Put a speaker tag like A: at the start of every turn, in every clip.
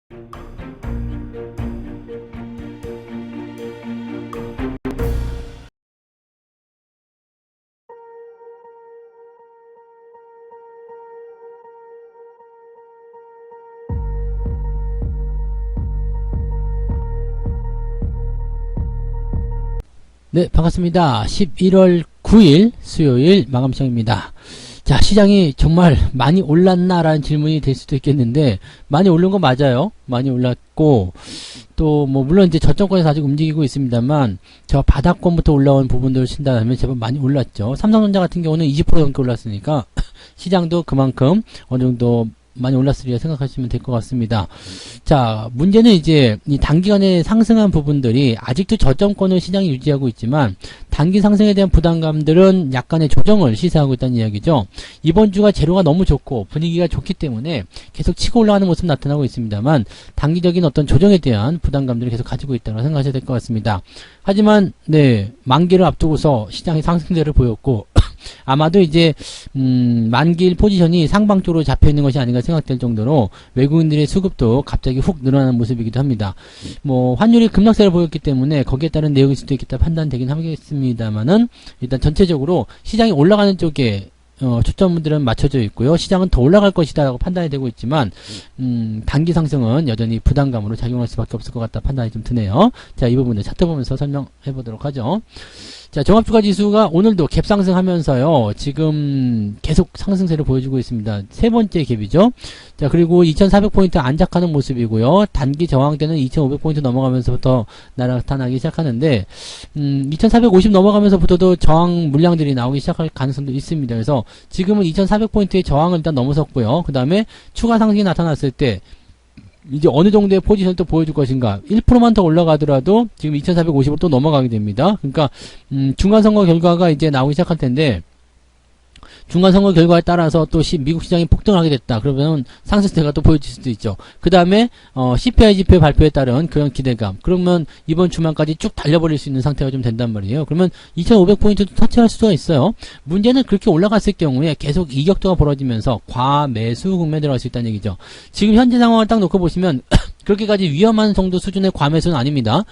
A: 네, 반갑습니다. 11월 9일 수요일 마감시장입니다. 자, 시장이 정말 많이 올랐나라는 질문이 될 수도 있겠는데, 많이 오른 거 맞아요. 많이 올랐고, 또 물론 이제 저점권에서 아직 움직이고 있습니다만, 저 바닥권부터 올라온 부분들을 친다면 제법 많이 올랐죠. 삼성전자 같은 경우는 20% 넘게 올랐으니까 시장도 그만큼 어느 정도 많이 올랐으리라 생각하시면 될 것 같습니다. 자, 문제는 이제 이 단기간에 상승한 부분들이 아직도 저점권을 시장이 유지하고 있지만 단기 상승에 대한 부담감들은 약간의 조정을 시사하고 있다는 이야기죠. 이번 주가 재료가 너무 좋고 분위기가 좋기 때문에 계속 치고 올라가는 모습 나타나고 있습니다만 단기적인 어떤 조정에 대한 부담감들을 계속 가지고 있다고 생각하셔야 될 것 같습니다. 하지만 네, 만기를 앞두고서 시장이 상승세를 보였고 아마도 이제 만기일 포지션이 상방 쪽으로 잡혀 있는 것이 아닌가 생각될 정도로 외국인들의 수급도 갑자기 훅 늘어나는 모습이기도 합니다. 환율이 급락세를 보였기 때문에 거기에 따른 내용일 수도 있겠다 판단되긴 하겠습니다만은 일단 전체적으로 시장이 올라가는 쪽에 초점들은 맞춰져 있고요. 시장은 더 올라갈 것이다 라고 판단이 되고 있지만 단기 상승은 여전히 부담감으로 작용할 수밖에 없을 것 같다 판단이 좀 드네요. 자, 이 부분을 차트 보면서 설명해 보도록 하죠. 자, 종합주가지수가 오늘도 갭 상승하면서요. 지금 계속 상승세를 보여주고 있습니다. 세 번째 갭이죠. 자, 그리고 2400포인트 안착하는 모습이고요. 단기 저항대는 2500포인트 넘어가면서부터 나타나기 시작하는데 2450 넘어가면서부터도 저항 물량들이 나오기 시작할 가능성도 있습니다. 그래서 지금은 2400포인트의 저항을 일단 넘어섰고요. 그 다음에 추가 상승이 나타났을 때 이제 어느 정도의 포지션을 또 보여줄 것인가. 1%만 더 올라가더라도 지금 2450으로 또 넘어가게 됩니다. 그러니까 중간선거 결과가 이제 나오기 시작할 텐데 중간선거 결과에 따라서 또 미국 시장이 폭등을 하게 됐다. 그러면 상승세가 또 보여질 수도 있죠. 그 다음에 CPI 지표 발표에 따른 그런 기대감. 그러면 이번 주말까지 쭉 달려버릴 수 있는 상태가 좀 된단 말이에요. 그러면 2500포인트도 터치할 수가 있어요. 문제는 그렇게 올라갔을 경우에 계속 이격도가 벌어지면서 과매수 국면에 들어갈 수 있다는 얘기죠. 지금 현재 상황을 딱 놓고 보시면 그렇게까지 위험한 정도 수준의 과매수는 아닙니다.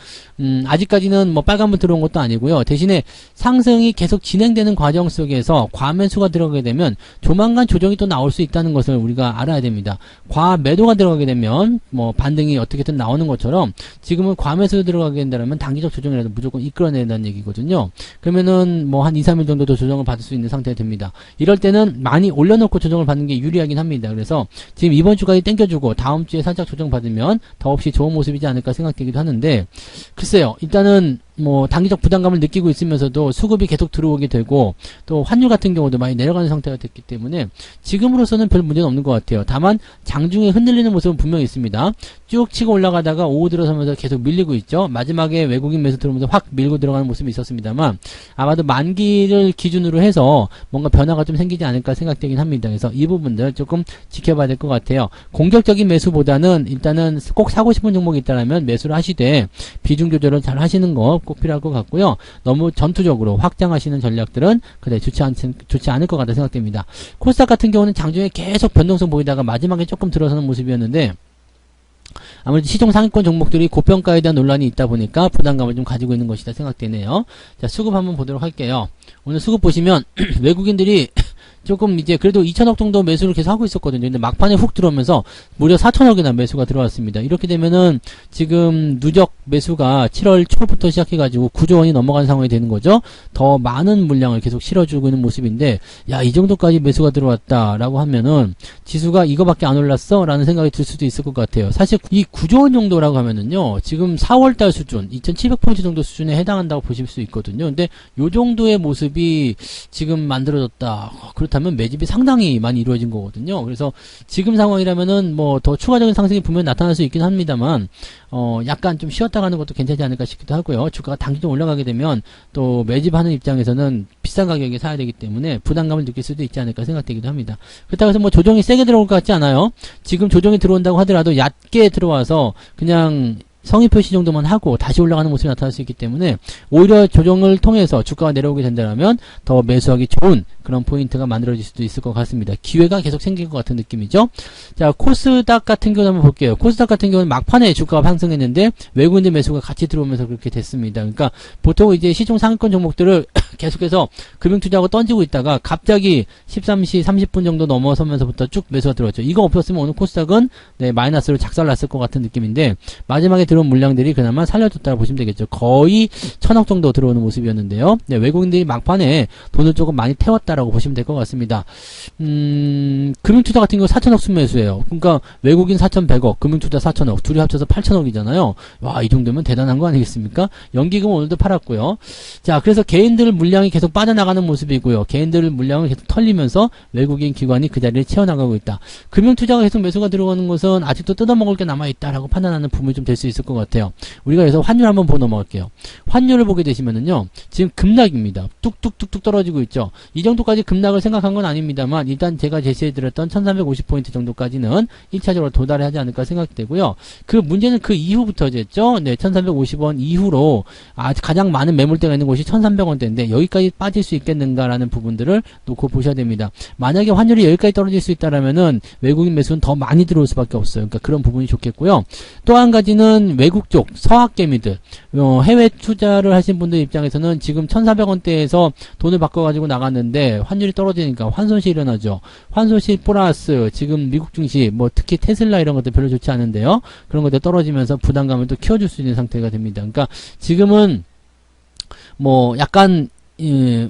A: 아직까지는 빨간불 들어온 것도 아니고요. 대신에 상승이 계속 진행되는 과정 속에서 과매수가 들어가게 되면 조만간 조정이 또 나올 수 있다는 것을 우리가 알아야 됩니다. 과매도가 들어가게 되면 반등이 어떻게든 나오는 것처럼 지금은 과매수 들어가게 된다면 단기적 조정이라도 무조건 이끌어낸다는 얘기거든요. 그러면은 한 2, 3일 정도 더 조정을 받을 수 있는 상태가 됩니다. 이럴 때는 많이 올려놓고 조정을 받는 게 유리하긴 합니다. 그래서 지금 이번 주까지 땡겨주고 다음 주에 살짝 조정 받으면 더없이 좋은 모습이지 않을까 생각되기도 하는데 글쎄요. 일단은 단기적 부담감을 느끼고 있으면서도 수급이 계속 들어오게 되고 또 환율 같은 경우도 많이 내려가는 상태가 됐기 때문에 지금으로서는 별 문제는 없는 것 같아요. 다만 장중에 흔들리는 모습은 분명히 있습니다. 쭉 치고 올라가다가 오후 들어서면서 계속 밀리고 있죠. 마지막에 외국인 매수 들어오면서 확 밀고 들어가는 모습이 있었습니다만 아마도 만기를 기준으로 해서 뭔가 변화가 좀 생기지 않을까 생각되긴 합니다. 그래서 이 부분들 조금 지켜봐야 될 것 같아요. 공격적인 매수보다는 일단은 꼭 사고 싶은 종목이 있다면 매수를 하시되 비중 조절을 잘 하시는 거 꼭 필요할 것 같고요. 너무 전투적으로 확장하시는 전략들은 그래 좋지 않을 것 같다 생각됩니다. 코스닥 같은 경우는 장중에 계속 변동성 보이다가 마지막에 조금 들어서는 모습이었는데 아무래도 시종 상위권 종목들이 고평가에 대한 논란이 있다 보니까 부담감을 좀 가지고 있는 것이다 생각되네요. 자, 수급 한번 보도록 할게요. 오늘 수급 보시면 외국인들이 조금 이제 그래도 2천억 정도 매수를 계속 하고 있었거든요. 근데 막판에 훅 들어오면서 무려 4천억이나 매수가 들어왔습니다. 이렇게 되면은 지금 누적 매수가 7월 초부터 시작해가지고 9조 원이 넘어간 상황이 되는 거죠. 더 많은 물량을 계속 실어주고 있는 모습인데 야, 이 정도까지 매수가 들어왔다라고 하면은 지수가 이거밖에 안 올랐어? 라는 생각이 들 수도 있을 것 같아요. 사실 이 9조 원 정도라고 하면은요. 지금 4월달 수준 2700포인트 정도 수준에 해당한다고 보실 수 있거든요. 근데 요 정도의 모습이 지금 만들어졌다. 그렇다면 매집이 상당히 많이 이루어진 거거든요. 그래서 지금 상황이라면은 더 추가적인 상승이 분명히 나타날 수 있긴 합니다만 약간 좀 쉬었다 가는 것도 괜찮지 않을까 싶기도 하고요. 주가가 단기적으로 올라가게 되면 또 매집하는 입장에서는 비싼 가격에 사야 되기 때문에 부담감을 느낄 수도 있지 않을까 생각되기도 합니다. 그렇다고 해서 조정이 세게 들어올 것 같지 않아요. 지금 조정이 들어온다고 하더라도 얕게 들어와서 그냥 성의 표시 정도만 하고 다시 올라가는 모습이 나타날 수 있기 때문에 오히려 조정을 통해서 주가가 내려오게 된다면 더 매수하기 좋은 그런 포인트가 만들어질 수도 있을 것 같습니다. 기회가 계속 생길 것 같은 느낌이죠. 자, 코스닥 같은 경우 한번 볼게요. 코스닥 같은 경우는 막판에 주가가 상승했는데 외국인들 매수가 같이 들어오면서 그렇게 됐습니다. 그러니까 보통 이제 시중 상위권 종목들을 계속해서 금융투자하고 던지고 있다가 갑자기 13시 30분 정도 넘어서면서부터 쭉 매수가 들어왔죠. 이거 없었으면 오늘 코스닥은 네, 마이너스로 작살났을 것 같은 느낌인데 마지막에 들어온 물량들이 그나마 살려줬다고 보시면 되겠죠. 거의 1000억 정도 들어오는 모습이었는데요. 네, 외국인들이 막판에 돈을 조금 많이 태웠다라고 보시면 될 것 같습니다. 금융투자 같은 경우 4천억 순매수예요. 그러니까 외국인 4,100억, 금융투자 4천억, 둘이 합쳐서 8천억이잖아요. 와, 이 정도면 대단한 거 아니겠습니까? 연기금 오늘도 팔았고요. 자, 그래서 개인들 물량이 계속 빠져나가는 모습이고요. 개인들 물량을 계속 털리면서 외국인 기관이 그 자리를 채워나가고 있다. 금융투자가 계속 매수가 들어가는 것은 아직도 뜯어먹을 게 남아있다라고 판단하는 부분이 좀 될 수 있을 것 같아요. 우리가 그래서 환율 한번 보고 넘어갈게요. 환율을 보게 되시면은요, 지금 급락입니다. 뚝뚝뚝뚝 떨어지고 있죠. 이 정도까지 급락을 생각한 건 아닙니다만, 일단 제가 제시해드렸던 1350포인트 정도까지는 1차적으로 도달을 하지 않을까 생각되고요. 그 문제는 그 이후부터겠죠. 네, 1350원 이후로 가장 많은 매물대가 있는 곳이 1300원대인데, 여기까지 빠질 수 있겠는가라는 부분들을 놓고 보셔야 됩니다. 만약에 환율이 여기까지 떨어질 수 있다라면은 외국인 매수는 더 많이 들어올 수밖에 없어요. 그러니까 그런 부분이 좋겠고요. 또 한 가지는 외국 쪽 서학개미들, 해외 투자를 하신 분들 입장에서는 지금 1400원대에서 돈을 바꿔가지고 나갔는데 환율이 떨어지니까 환손실이 일어나죠. 환손실 플러스 지금 미국 증시, 뭐 특히 테슬라 이런 것들 별로 좋지 않은데요. 그런 것들 떨어지면서 부담감을 또 키워줄 수 있는 상태가 됩니다. 그러니까 지금은 뭐 약간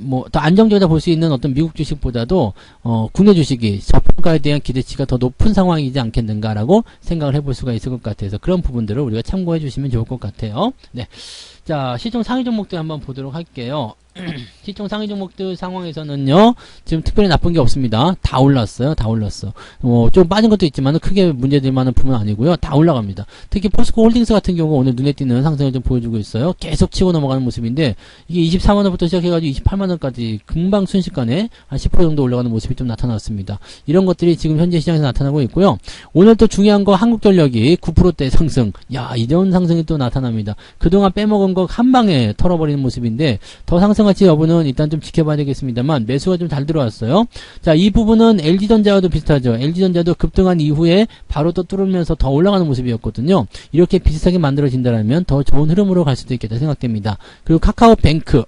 A: 뭐 더 안정적이다 볼 수 있는 어떤 미국 주식보다도 국내 주식이 저평가에 대한 기대치가 더 높은 상황이지 않겠는가라고 생각을 해볼 수가 있을 것 같아서 그런 부분들을 우리가 참고해 주시면 좋을 것 같아요. 네, 자, 시총 상위 종목들 한번 보도록 할게요. 시총 상위 종목들 상황에서는요, 지금 특별히 나쁜 게 없습니다. 다 올랐어요. 다 올랐어. 좀 빠진 것도 있지만 크게 문제될 만한 부분은 아니고요. 다 올라갑니다. 특히 포스코 홀딩스 같은 경우 오늘 눈에 띄는 상승을 좀 보여주고 있어요. 계속 치고 넘어가는 모습인데, 이게 24만원부터 시작해가지고 28만원까지 금방 순식간에 한 10% 정도 올라가는 모습이 좀 나타났습니다. 이런 것들이 지금 현재 시장에서 나타나고 있고요. 오늘 또 중요한 거 한국전력이 9%대 상승. 야, 이런 상승이 또 나타납니다. 그동안 빼먹은 거 한 방에 털어버리는 모습인데, 더 상승할지 여부는 일단 좀 지켜봐야 되겠습니다만 매수가 좀 잘 들어왔어요. 자, 이 부분은 LG전자와도 비슷하죠. LG전자도 급등한 이후에 바로 또 뚫으면서 더 올라가는 모습이었거든요. 이렇게 비슷하게 만들어진다면 더 좋은 흐름으로 갈 수도 있겠다 생각됩니다. 그리고 카카오뱅크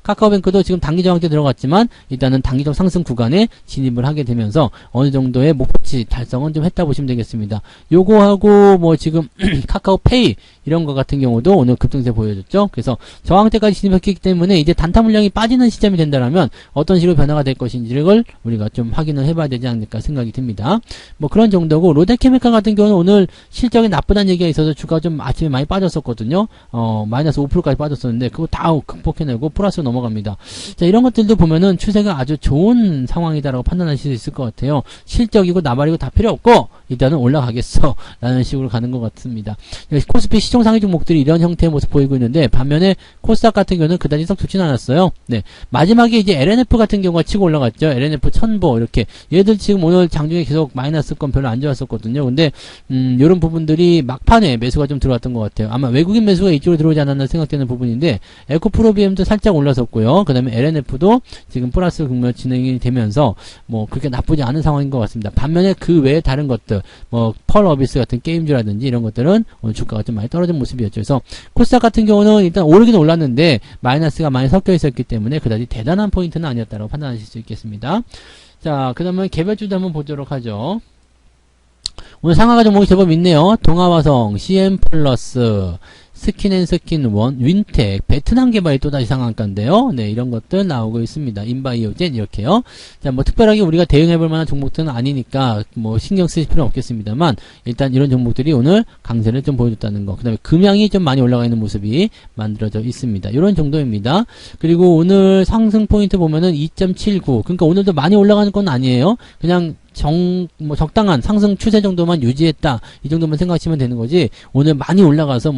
A: 카카오뱅크도 지금 단기 저항대 들어갔지만 일단은 단기적 상승 구간에 진입을 하게 되면서 어느 정도의 목표치 달성은 좀 했다 보시면 되겠습니다. 요거하고 뭐 지금 카카오페이 이런 거 같은 경우도 오늘 급등세 보여줬죠. 그래서 저항대까지 진입했기 때문에 이제 단타 물량이 빠지는 시점이 된다면 어떤 식으로 변화가 될 것인지를 우리가 좀 확인을 해봐야 되지 않을까 생각이 듭니다. 뭐 그런 정도고 롯데케미칼 같은 경우는 오늘 실적이 나쁘다는 얘기가 있어서 주가 좀 아침에 많이 빠졌었거든요. 마이너스 5%까지 빠졌었는데 그거 다 극복해내고 플러스로 넘어갑니다. 자, 이런 것들도 보면은 추세가 아주 좋은 상황이다라고 판단하실 수 있을 것 같아요. 실적이고 나발이고 다 필요 없고 일단은 올라가겠어 라는 식으로 가는 것 같습니다. 코스피 시총 상위 종목들이 이런 형태의 모습 보이고 있는데 반면에 코스닥 같은 경우는 그다지 썩 좋진 않았어요. 네, 마지막에 이제 LNF 같은 경우가 치고 올라갔죠. LNF 천보 이렇게 얘들 지금 오늘 장중에 계속 마이너스권 별로 안 좋았었거든요. 근데 이런 부분들이 막판에 매수가 좀 들어왔던 것 같아요. 아마 외국인 매수가 이쪽으로 들어오지 않았나 생각되는 부분인데 에코프로비엠도 살짝 올라섰고요. 그 다음에 LNF도 지금 플러스 국면 진행이 되면서 뭐 그렇게 나쁘지 않은 상황인 것 같습니다. 반면에 그 외에 다른 것들 뭐 펄어비스 같은 게임주라든지 이런 것들은 오늘 주가가 좀 많이 떨어진 모습이었죠. 그래서 코스닥 같은 경우는 일단 오르긴 올랐는데 마이너스가 많이 섞여 있었기 때문에 그다지 대단한 포인트는 아니었다고 판단하실 수 있겠습니다. 자, 그 다음에 개별주도 한번 보도록 하죠. 오늘 상하가 종목이 제법 있네요. 동아화성, CM플러스, 스킨앤스킨원, 윈텍, 베트남 개발이 또다시 상한가인데요. 네, 이런 것들 나오고 있습니다. 인바이오젠 이렇게요. 자, 뭐 특별하게 우리가 대응해볼 만한 종목들은 아니니까 뭐 신경 쓰실 필요는 없겠습니다만 일단 이런 종목들이 오늘 강세를 좀 보여줬다는 거. 그 다음에 금양이 좀 많이 올라가 있는 모습이 만들어져 있습니다. 이런 정도입니다. 그리고 오늘 상승 포인트 보면은 2.79. 그러니까 오늘도 많이 올라가는 건 아니에요. 그냥 적당한 상승 추세 정도만 유지했다. 이 정도만 생각하시면 되는 거지, 오늘 많이 올라가서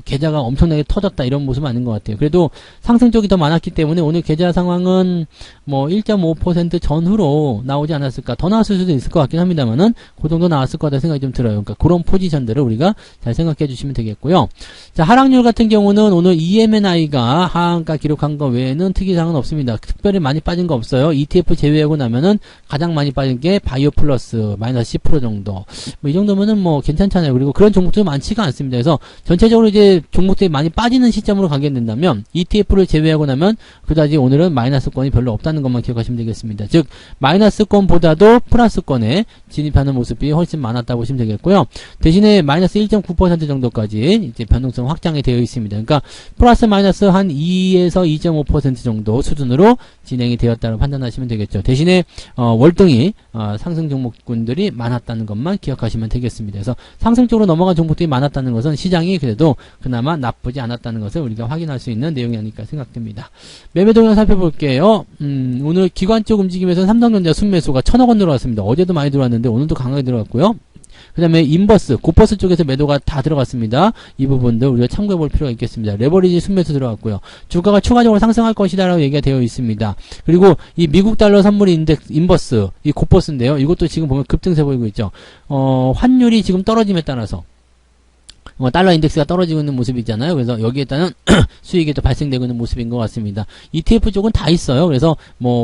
A: 계좌가 엄청나게 터졌다 이런 모습은 아닌 것 같아요. 그래도 상승 쪽이 더 많았기 때문에 오늘 계좌 상황은 1.5% 전후로 나오지 않았을까. 더 나왔을 수도 있을 것 같긴 합니다만은, 그 정도 나왔을 거다 생각이 좀 들어요. 그러니까 그런 포지션들을 우리가 잘 생각해 주시면 되겠고요. 자, 하락률 같은 경우는 오늘 EMNI가 하한가 기록한 거 외에는 특이사항은 없습니다. 특별히 많이 빠진 거 없어요. ETF 제외하고 나면은 가장 많이 빠진 게 바이오 플러스 마이너스 10% 정도. 이 정도면은 괜찮잖아요. 그리고 그런 종목들이 많지가 않습니다. 그래서 전체적으로 이제 종목들이 많이 빠지는 시점으로 가게 된다면, ETF를 제외하고 나면 그다지 오늘은 마이너스권이 별로 없다는 것만 기억하시면 되겠습니다. 즉 마이너스권보다도 플러스권에 진입하는 모습이 훨씬 많았다고 보시면 되겠고요. 대신에 마이너스 1.9% 정도까지 이제 변동성 확장이 되어 있습니다. 그러니까 플러스 마이너스 한 2에서 2.5% 정도 수준으로 진행이 되었다고 판단하시면 되겠죠. 대신에 월등히 상승 종목군들이 많았다는 것만 기억하시면 되겠습니다. 그래서 상승 쪽으로 넘어간 종목들이 많았다는 것은 시장이 그래도 그나마 나쁘지 않았다는 것을 우리가 확인할 수 있는 내용이 아닐까 생각됩니다. 매매 동향 살펴볼게요. 오늘 기관 쪽 움직임에서 삼성전자 순매수가 1,000억 원 들어왔습니다. 어제도 많이 들어왔는데 오늘도 강하게 들어왔고요. 그 다음에 인버스, 고버스 쪽에서 매도가 다 들어갔습니다. 이 부분도 우리가 참고해 볼 필요가 있겠습니다. 레버리지 순매수 들어갔고요. 주가가 추가적으로 상승할 것이다 라고 얘기가 되어 있습니다. 그리고 이 미국 달러 선물 인덱스 인버스, 이 고버스인데요. 이것도 지금 보면 급등세 보이고 있죠. 환율이 지금 떨어짐에 따라서 달러 인덱스가 떨어지고 있는 모습이잖아요. 그래서 여기에 따른 수익이 또 발생되고 있는 모습인 것 같습니다. ETF 쪽은 다 있어요. 그래서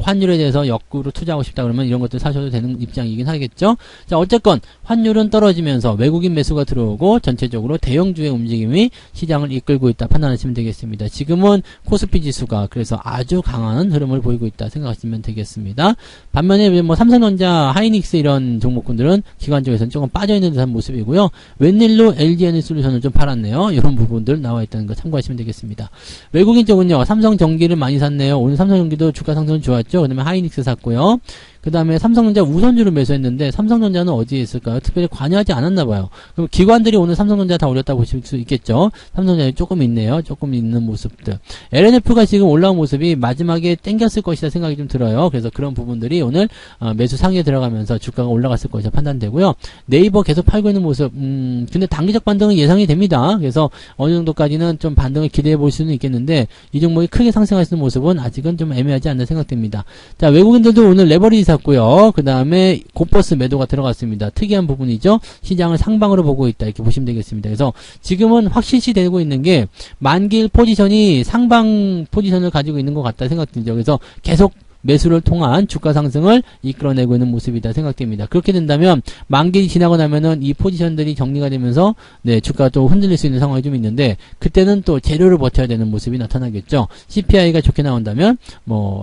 A: 환율에 대해서 역구로 투자하고 싶다 그러면 이런 것들 사셔도 되는 입장이긴 하겠죠. 자, 어쨌건 환율은 떨어지면서 외국인 매수가 들어오고 전체적으로 대형주의 움직임이 시장을 이끌고 있다 판단하시면 되겠습니다. 지금은 코스피 지수가 그래서 아주 강한 흐름을 보이고 있다 생각하시면 되겠습니다. 반면에 삼성전자, 하이닉스 이런 종목군들은 기관 쪽에서는 조금 빠져있는 듯한 모습이고요. 웬일로 LG에너솔루션을 좀 팔았네요. 이런 부분들 나와 있다는 거 참고하시면 되겠습니다. 외국인 쪽은요, 삼성전기를 많이 샀네요. 오늘 삼성전기도 주가 상승은 좋았죠. 그 다음에 하이닉스 샀고요. 그 다음에 삼성전자 우선주를 매수했는데, 삼성전자는 어디에 있을까요? 특별히 관여하지 않았나봐요. 그럼 기관들이 오늘 삼성전자 다 올렸다 보실 수 있겠죠. 삼성전자 조금 있네요. 조금 있는 모습들. LNF가 지금 올라온 모습이 마지막에 땡겼을 것이다 생각이 좀 들어요. 그래서 그런 부분들이 오늘 매수 상위에 들어가면서 주가가 올라갔을 것이다 판단되고요. 네이버 계속 팔고 있는 모습, 근데 단기적 반등은 예상이 됩니다. 그래서 어느 정도까지는 좀 반등을 기대해 볼 수는 있겠는데, 이 종목이 크게 상승할 수 있는 모습은 아직은 좀 애매하지 않나 생각됩니다. 자, 외국인들도 오늘 레버리지 샀고요. 그 다음에 고버스 매도가 들어갔습니다. 특이한 부분이죠. 시장을 상방으로 보고 있다 이렇게 보시면 되겠습니다. 그래서 지금은 확실시 되고 있는 게 만기일 포지션이 상방 포지션을 가지고 있는 것 같다 생각들죠. 그래서 계속 매수를 통한 주가 상승을 이끌어내고 있는 모습이다 생각됩니다. 그렇게 된다면 만기일이 지나고 나면은 이 포지션들이 정리가 되면서 주가가 또 흔들릴 수 있는 상황이 좀 있는데, 그때는 또 재료를 버텨야 되는 모습이 나타나겠죠. CPI가 좋게 나온다면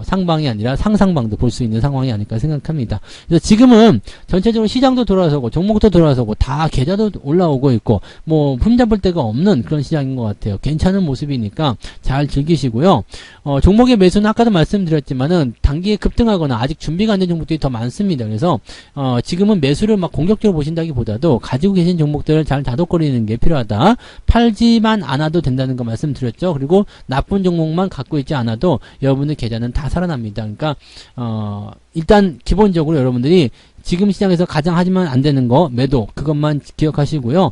A: 상방이 아니라 상상방도 볼 수 있는 상황이 아닐까 생각합니다. 그래서 지금은 전체적으로 시장도 돌아서고 종목도 돌아서고 다 계좌도 올라오고 있고 흠잡을 데가 없는 그런 시장인 것 같아요. 괜찮은 모습이니까 잘 즐기시고요. 종목의 매수는 아까도 말씀드렸지만은 단기에 급등하거나 아직 준비가 안 된 종목들이 더 많습니다. 그래서 지금은 매수를 막 공격적으로 보신다기보다도 가지고 계신 종목들을 잘 다독거리는 게 필요하다. 팔지만 않아도 된다는 거 말씀드렸죠. 그리고 나쁜 종목만 갖고 있지 않아도 여러분들 계좌는 다 살아납니다. 그러니까 일단 기본적으로 여러분들이 지금 시장에서 가장 하지만 안 되는 거 매도, 그것만 기억하시고요.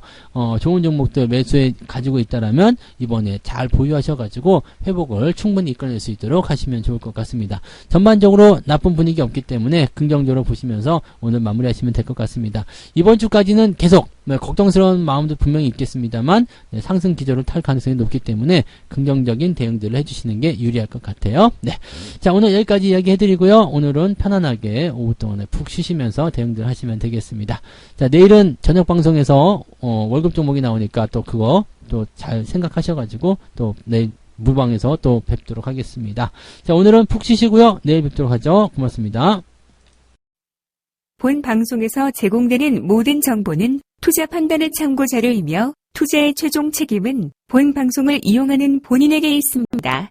A: 좋은 종목들 매수해 가지고 있다라면 이번에 잘 보유하셔가지고 회복을 충분히 이끌어낼 수 있도록 하시면 좋을 것 같습니다. 전반적으로 나쁜 분위기 없기 때문에 긍정적으로 보시면서 오늘 마무리하시면 될 것 같습니다. 이번 주까지는 계속 걱정스러운 마음도 분명히 있겠습니다만 상승 기조를 탈 가능성이 높기 때문에 긍정적인 대응들을 해주시는 게 유리할 것 같아요. 네, 자, 오늘 여기까지 이야기 해드리고요. 오늘은 편안하게 오후 동안에 푹 쉬시면서 대응들 하시면 되겠습니다. 자, 내일은 저녁 방송에서 월급 종목이 나오니까 또 그거 또 잘 생각하셔가지고 또 내일 물방에서 또 뵙도록 하겠습니다. 자, 오늘은 푹 쉬시고요. 내일 뵙도록 하죠. 고맙습니다.
B: 본 방송에서 제공되는 모든 정보는 투자 판단의 참고 자료이며 투자의 최종 책임은 본 방송을 이용하는 본인에게 있습니다.